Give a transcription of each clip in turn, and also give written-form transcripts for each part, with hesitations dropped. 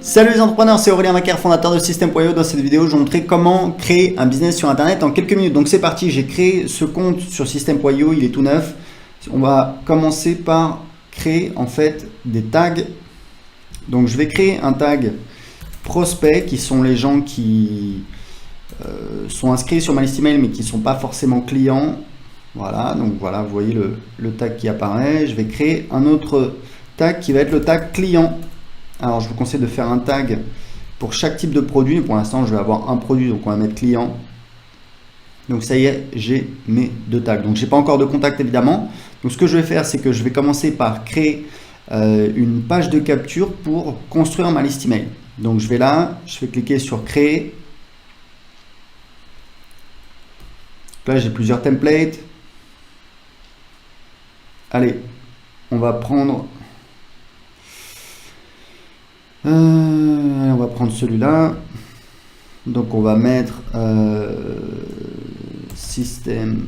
Salut les entrepreneurs, c'est Aurélien Macaire, fondateur de System.io. Dans cette vidéo, je vais vous montrer comment créer un business sur Internet en quelques minutes. Donc c'est parti, j'ai créé ce compte sur System.io, il est tout neuf. On va commencer par créer en fait des tags. Donc je vais créer un tag prospect qui sont les gens qui sont inscrits sur ma liste email mais qui ne sont pas forcément clients. Voilà, donc voilà, vous voyez le tag qui apparaît. Je vais créer un autre tag qui va être le tag client. Alors je vous conseille de faire un tag pour chaque type de produit. Pour l'instant je vais avoir un produit, donc on va mettre client. Donc ça y est, j'ai mes deux tags. Donc j'ai pas encore de contact évidemment. Donc ce que je vais faire, c'est que je vais commencer par créer une page de capture pour construire ma liste email. Donc je vais là, je vais cliquer sur créer. Là j'ai plusieurs templates. Allez, on va prendre celui-là. Donc on va mettre système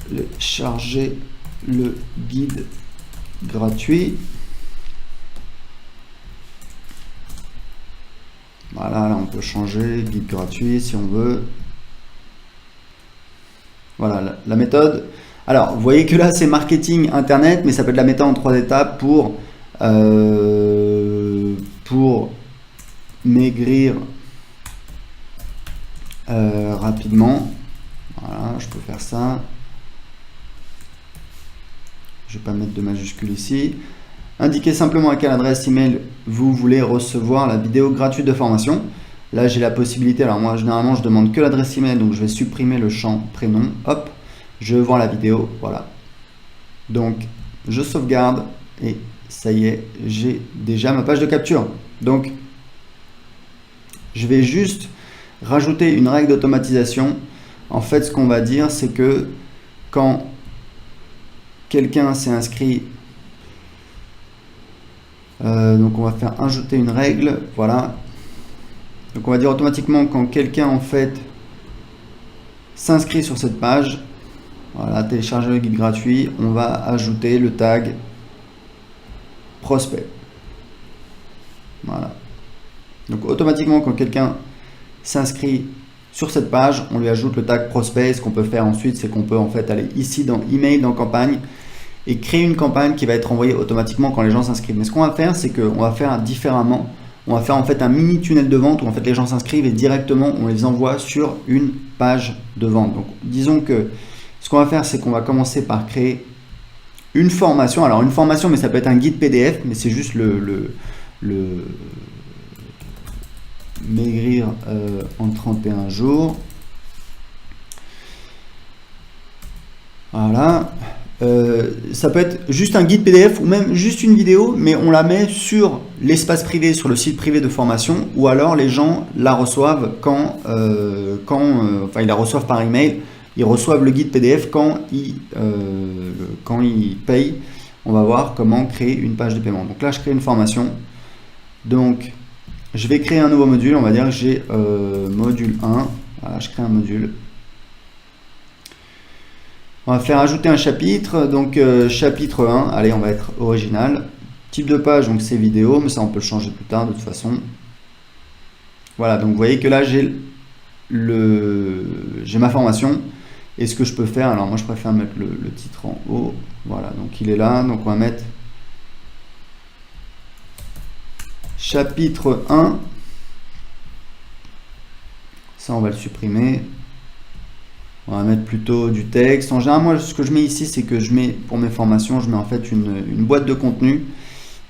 télécharger le guide gratuit. Voilà, là on peut changer guide gratuit si on veut. Voilà la méthode. Alors vous voyez que là c'est marketing internet, mais ça peut être la méthode en 3 étapes pour maigrir rapidement. Voilà, je peux faire ça. Je vais pas mettre de majuscule ici. Indiquez simplement à quelle adresse email vous voulez recevoir la vidéo gratuite de formation. Là j'ai la possibilité, alors moi généralement je demande que l'adresse email, donc je vais supprimer le champ prénom. Hop, je vais voir la vidéo, voilà. Donc je sauvegarde et ça y est, j'ai déjà ma page de capture. Donc je vais juste rajouter une règle d'automatisation. En fait, ce qu'on va dire, c'est que quand quelqu'un s'est inscrit, donc on va faire ajouter une règle, voilà. Donc on va dire automatiquement quand quelqu'un en fait s'inscrit sur cette page, voilà, télécharger le guide gratuit, on va ajouter le tag prospect. Voilà. Donc automatiquement quand quelqu'un s'inscrit sur cette page, on lui ajoute le tag prospect. Ce qu'on peut faire ensuite, c'est qu'on peut en fait aller ici dans email, dans campagne et créer une campagne qui va être envoyée automatiquement quand les gens s'inscrivent. Mais ce qu'on va faire, c'est qu'on va faire différemment. On va faire en fait un mini tunnel de vente où en fait les gens s'inscrivent et directement on les envoie sur une page de vente. Donc disons que ce qu'on va faire, c'est qu'on va commencer par créer une formation. Alors une formation, mais ça peut être un guide PDF, mais c'est juste le maigrir en 31 jours. Voilà. Ça peut être juste un guide PDF ou même juste une vidéo, mais on la met sur l'espace privé, sur le site privé de formation, ou alors les gens la reçoivent quand ils la reçoivent par email. Ils reçoivent le guide PDF quand ils payent. On va voir comment créer une page de paiement. Donc là, je crée une formation. Donc, je vais créer un nouveau module. On va dire que j'ai module 1. Voilà, je crée un module. On va faire ajouter un chapitre. Donc, chapitre 1. Allez, on va être original. Type de page, donc c'est vidéo, mais ça, on peut le changer plus tard de toute façon. Voilà, donc vous voyez que là, j'ai ma formation. Et ce que je peux faire, alors moi je préfère mettre le titre en haut, voilà, donc il est là, donc on va mettre chapitre 1, ça on va le supprimer, on va mettre plutôt du texte. En général, moi ce que je mets ici, c'est que je mets, pour mes formations, je mets en fait une boîte de contenu,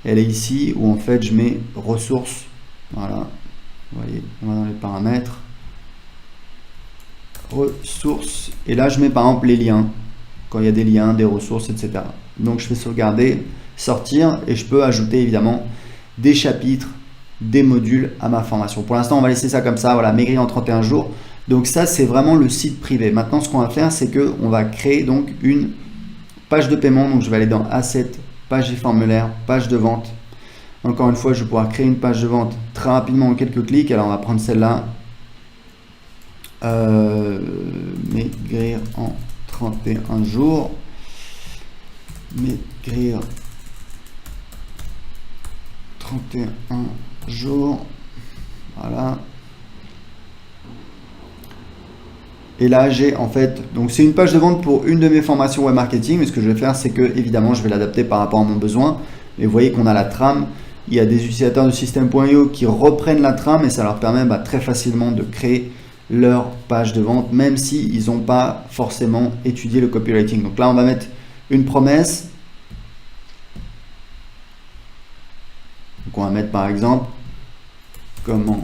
elle est ici, où en fait je mets ressources, voilà, vous voyez, on va dans les paramètres, ressources, et là je mets par exemple les liens quand il y a des liens, des ressources, etc. Donc je fais sauvegarder, sortir, et je peux ajouter évidemment des chapitres, des modules à ma formation. Pour l'instant on va laisser ça comme ça, voilà, maigrir en 31 jours. Donc ça c'est vraiment le site privé. Maintenant ce qu'on va faire, c'est que on va créer donc une page de paiement. Donc je vais aller dans Assets, page et formulaire, page de vente. Encore une fois, je vais pouvoir créer une page de vente très rapidement en quelques clics. Alors on va prendre celle-là. Maigrir en 31 jours. Maigrir 31 jours. Voilà. Et là, j'ai en fait, donc c'est une page de vente pour une de mes formations web marketing, mais ce que je vais faire, c'est que évidemment, je vais l'adapter par rapport à mon besoin. Et vous voyez qu'on a la trame. Il y a des utilisateurs de System.io qui reprennent la trame et ça leur permet très facilement de créer leur page de vente, même s'ils n'ont pas forcément étudié le copywriting. Donc là, on va mettre une promesse. Donc on va mettre par exemple comment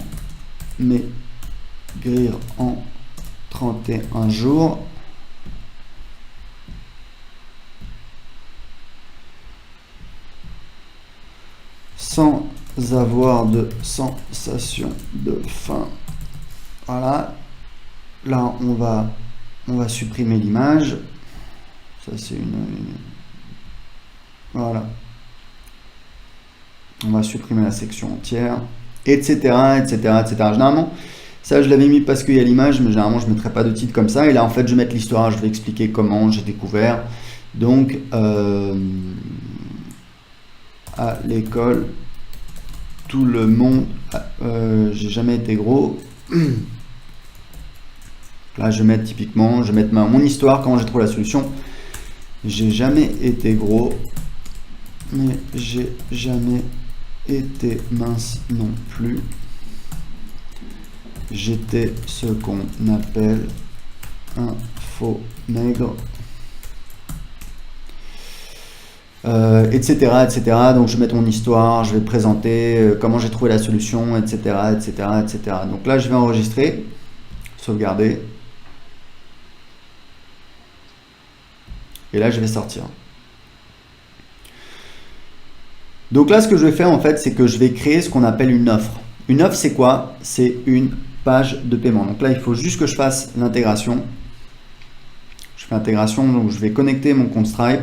maigrir en 31 jours. Sans avoir de sensation de faim. Voilà. Là, on va supprimer l'image. Ça, c'est voilà. On va supprimer la section entière, etc., etc., etc. Généralement, ça, je l'avais mis parce qu'il y a l'image, mais généralement, je ne mettrai pas de titre comme ça. Et là, en fait, je vais mettre l'histoire. Je vais expliquer comment j'ai découvert. Donc, à l'école, tout le monde, j'ai jamais été gros. Là, je vais mettre typiquement, je vais mettre mon histoire, comment j'ai trouvé la solution. J'ai jamais été gros, mais j'ai jamais été mince non plus. J'étais ce qu'on appelle un faux maigre. Etc., etc. Donc je vais mettre mon histoire, je vais présenter comment j'ai trouvé la solution, etc., etc., etc. Donc là, je vais enregistrer, sauvegarder. Et là, je vais sortir. Donc là, ce que je vais faire, en fait, c'est que je vais créer ce qu'on appelle une offre. Une offre, c'est quoi? C'est une page de paiement. Donc là, il faut juste que je fasse l'intégration. Je fais l'intégration, donc je vais connecter mon compte Stripe.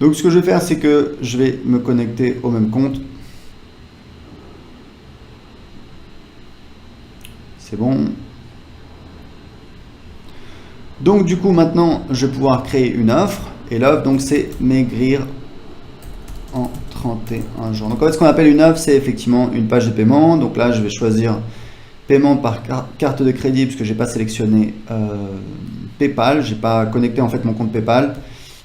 Donc ce que je vais faire, c'est que je vais me connecter au même compte. C'est bon. Donc du coup, maintenant, je vais pouvoir créer une offre. Et l'offre, donc, c'est maigrir en 31 jours. Donc en fait, ce qu'on appelle une offre, c'est effectivement une page de paiement. Donc là, je vais choisir paiement par carte de crédit, puisque je n'ai pas sélectionné PayPal. Je n'ai pas connecté en fait mon compte PayPal.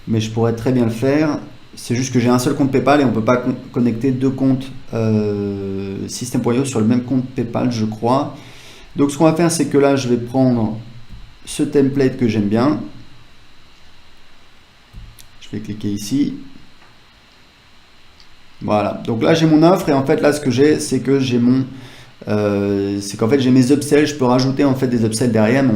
Mais je pourrais très bien le faire. C'est juste que j'ai un seul compte PayPal et on ne peut pas connecter deux comptes System.io sur le même compte PayPal, je crois. Donc ce qu'on va faire, c'est que là, je vais prendre ce template que j'aime bien. Je vais cliquer ici. Voilà. Donc là, j'ai mon offre et en fait, là, ce que j'ai, c'est que j'ai mon... c'est qu'en fait, j'ai mes upsells. Je peux rajouter en fait des upsells derrière, mais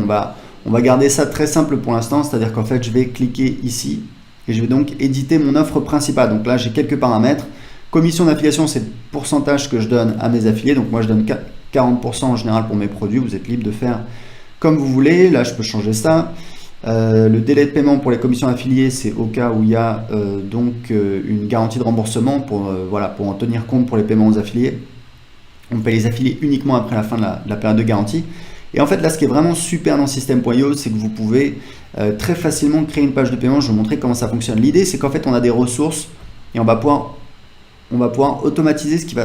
on va garder ça très simple pour l'instant. C'est-à-dire qu'en fait, je vais cliquer ici. Et je vais donc éditer mon offre principale. Donc là, j'ai quelques paramètres. Commission d'affiliation, c'est le pourcentage que je donne à mes affiliés. Donc moi, je donne 40% en général pour mes produits. Vous êtes libre de faire comme vous voulez. Là, je peux changer ça. Le délai de paiement pour les commissions affiliées, c'est au cas où il y a une garantie de remboursement pour en tenir compte pour les paiements aux affiliés. On paie les affiliés uniquement après la fin de la période de garantie. Et en fait, là, ce qui est vraiment super dans System.io, c'est que vous pouvez très facilement créer une page de paiement. Je vais vous montrer comment ça fonctionne. L'idée, c'est qu'en fait, on a des ressources et on va pouvoir automatiser ce qui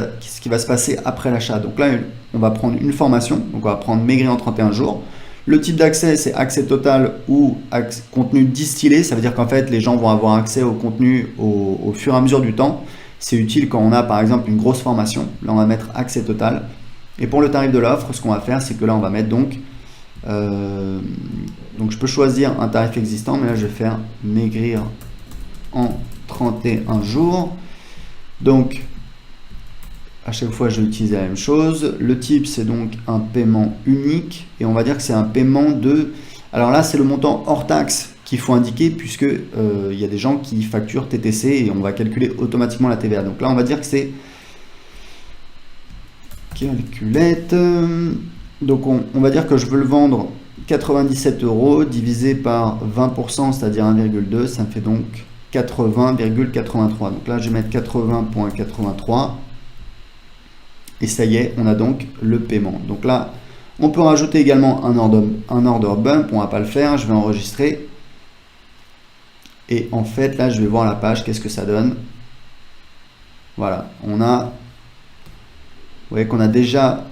va se passer après l'achat. Donc là, on va prendre une formation. Donc, on va prendre maigrir en 31 jours. Le type d'accès, c'est accès total ou contenu distillé. Ça veut dire qu'en fait, les gens vont avoir accès au contenu au fur et à mesure du temps. C'est utile quand on a, par exemple, une grosse formation. Là, on va mettre accès total. Et pour le tarif de l'offre, ce qu'on va faire, c'est que là, on va mettre donc je peux choisir un tarif existant, mais là, je vais faire maigrir en 31 jours. Donc, à chaque fois, je vais utiliser la même chose. Le type, c'est donc un paiement unique. Et on va dire que c'est un paiement de... Alors là, c'est le montant hors taxe qu'il faut indiquer, puisque il y a des gens qui facturent TTC et on va calculer automatiquement la TVA. Donc là, on va dire que c'est... Calculette. Donc on va dire que je veux le vendre 97 € divisé par 20%, c'est-à-dire 1,2, ça me fait donc 80,83. Donc là, je vais mettre 80,83 et ça y est, on a donc le paiement. Donc là, On peut rajouter également un order bump, on va pas le faire, je vais enregistrer. Et en fait, là, je vais voir la page, qu'est-ce que ça donne. Voilà, on a, vous voyez qu'on a déjà,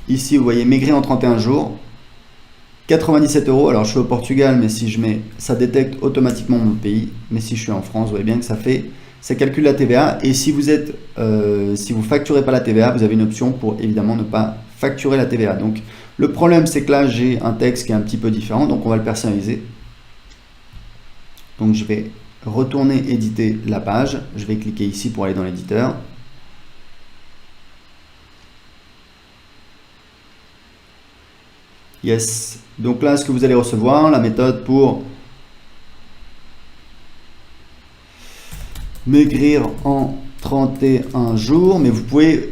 ici, vous voyez, maigri en 31 jours. 97 €, alors je suis au Portugal, mais si je mets, ça détecte automatiquement mon pays. Mais si je suis en France, vous voyez bien que ça calcule la TVA. Et si vous êtes, si vous facturez pas la TVA, vous avez une option pour évidemment ne pas facturer la TVA. Donc le problème, c'est que là, j'ai un texte qui est un petit peu différent, donc on va le personnaliser. Donc je vais retourner éditer la page. Je vais cliquer ici pour aller dans l'éditeur. Yes. Donc là, ce que vous allez recevoir, la méthode pour maigrir en 31 jours, mais vous pouvez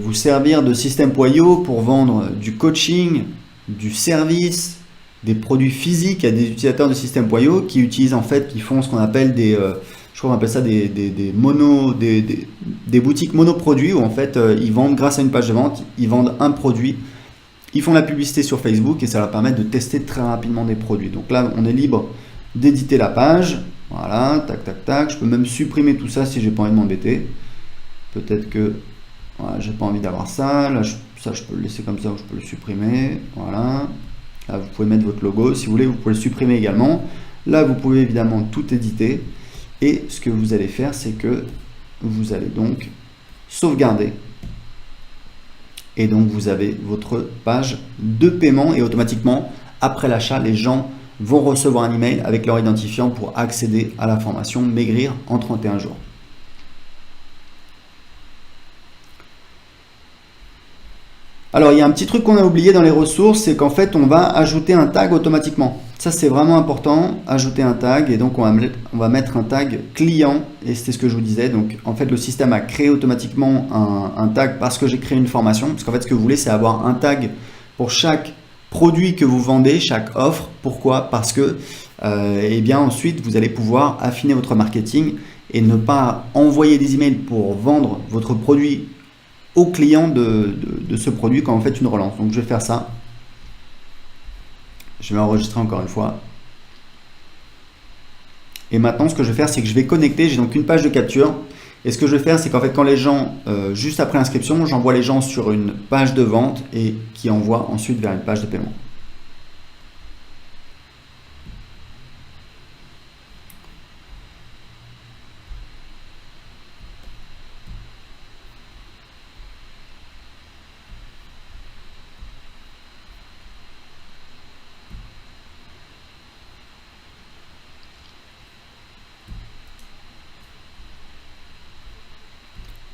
vous servir de System.io pour vendre du coaching, du service, des produits physiques. Il y a des utilisateurs de System.io qui utilisent en fait, qui font ce qu'on appelle des, je crois qu'on appelle ça des boutiques monoproduits où en fait ils vendent grâce à une page de vente, ils vendent un produit. Ils font la publicité sur Facebook et ça leur permet de tester très rapidement des produits. Donc là, on est libre d'éditer la page. Voilà, tac, tac, tac. Je peux même supprimer tout ça si j'ai pas envie de m'embêter. Peut-être que voilà, j'ai pas envie d'avoir ça. Là, ça, je peux le laisser comme ça ou je peux le supprimer. Voilà. Là, vous pouvez mettre votre logo. Si vous voulez, vous pouvez le supprimer également. Là, vous pouvez évidemment tout éditer. Et ce que vous allez faire, c'est que vous allez donc sauvegarder. Et donc, vous avez votre page de paiement et automatiquement, après l'achat, les gens vont recevoir un email avec leur identifiant pour accéder à la formation Maigrir en 31 jours. Alors, il y a un petit truc qu'on a oublié dans les ressources, c'est qu'en fait, on va ajouter un tag automatiquement. Ça, c'est vraiment important, ajouter un tag. Et donc, on va mettre un tag client. Et c'était ce que je vous disais. Donc, en fait, le système a créé automatiquement un tag parce que j'ai créé une formation. Parce qu'en fait, ce que vous voulez, c'est avoir un tag pour chaque produit que vous vendez, chaque offre. Pourquoi? Parce que, eh bien, ensuite, vous allez pouvoir affiner votre marketing et ne pas envoyer des emails pour vendre votre produit au client de ce produit quand vous faites une relance. Donc je vais faire ça. Je vais enregistrer encore une fois. Et maintenant, ce que je vais faire, c'est que je vais connecter. J'ai donc une page de capture. Et ce que je vais faire, c'est qu'en fait, quand les gens, juste après l'inscription, j'envoie les gens sur une page de vente et qui envoie ensuite vers une page de paiement.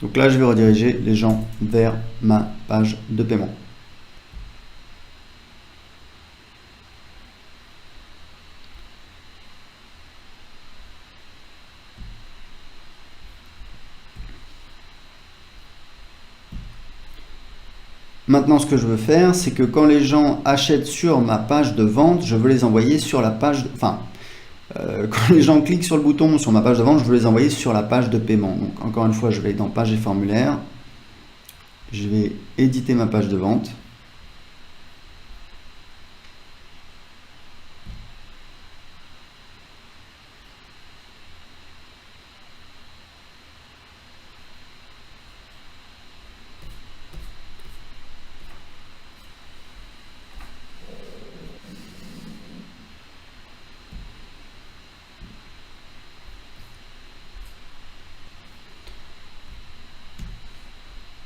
Donc là, je vais rediriger les gens vers ma page de paiement. Maintenant, ce que je veux faire, c'est que quand les gens achètent sur ma page de vente, je veux les envoyer sur la page, quand les gens cliquent sur le bouton sur ma page de vente, je veux les envoyer sur la page de paiement. Donc encore une fois, je vais dans page et formulaire. Je vais éditer ma page de vente.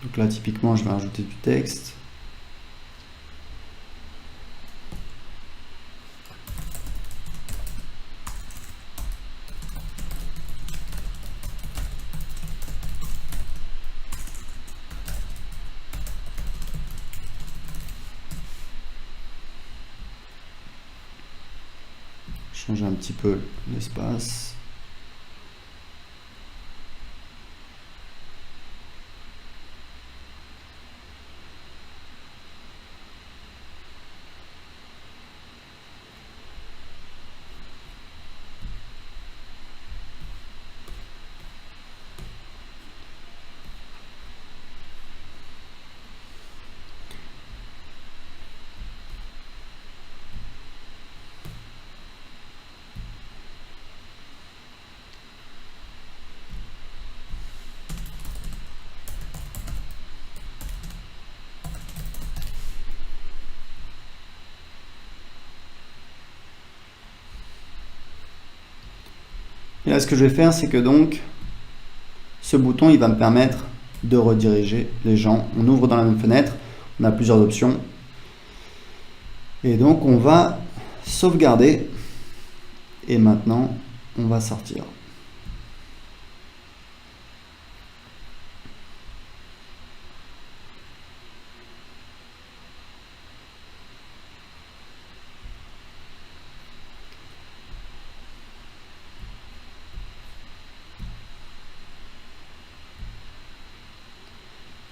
Donc là, typiquement, je vais rajouter du texte. Changer un petit peu l'espace. Et là, ce que je vais faire, c'est que donc, ce bouton, il va me permettre de rediriger les gens. On ouvre dans la même fenêtre, on a plusieurs options. Et donc, on va sauvegarder. Et maintenant, on va sortir.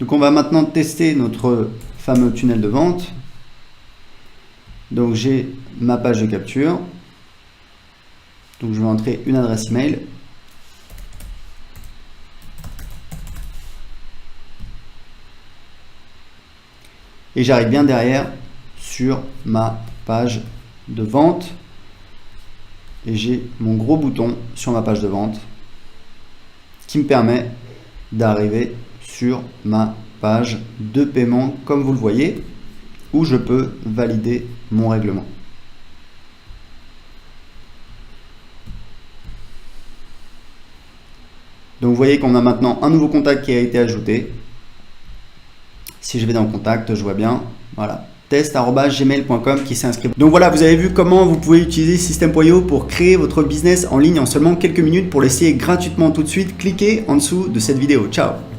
Donc on va maintenant tester notre fameux tunnel de vente. Donc j'ai ma page de capture. Donc je vais entrer une adresse email. Et j'arrive bien derrière sur ma page de vente. Et j'ai mon gros bouton sur ma page de vente qui me permet d'arriver sur ma page de paiement, comme vous le voyez, où je peux valider mon règlement. Donc vous voyez qu'on a maintenant un nouveau contact qui a été ajouté. Si je vais dans contact, je vois bien, voilà, test@gmail.com qui s'est inscrit. Donc voilà, vous avez vu comment vous pouvez utiliser System.io pour créer votre business en ligne en seulement quelques minutes. Pour l'essayer gratuitement tout de suite, cliquez en dessous de cette vidéo. Ciao!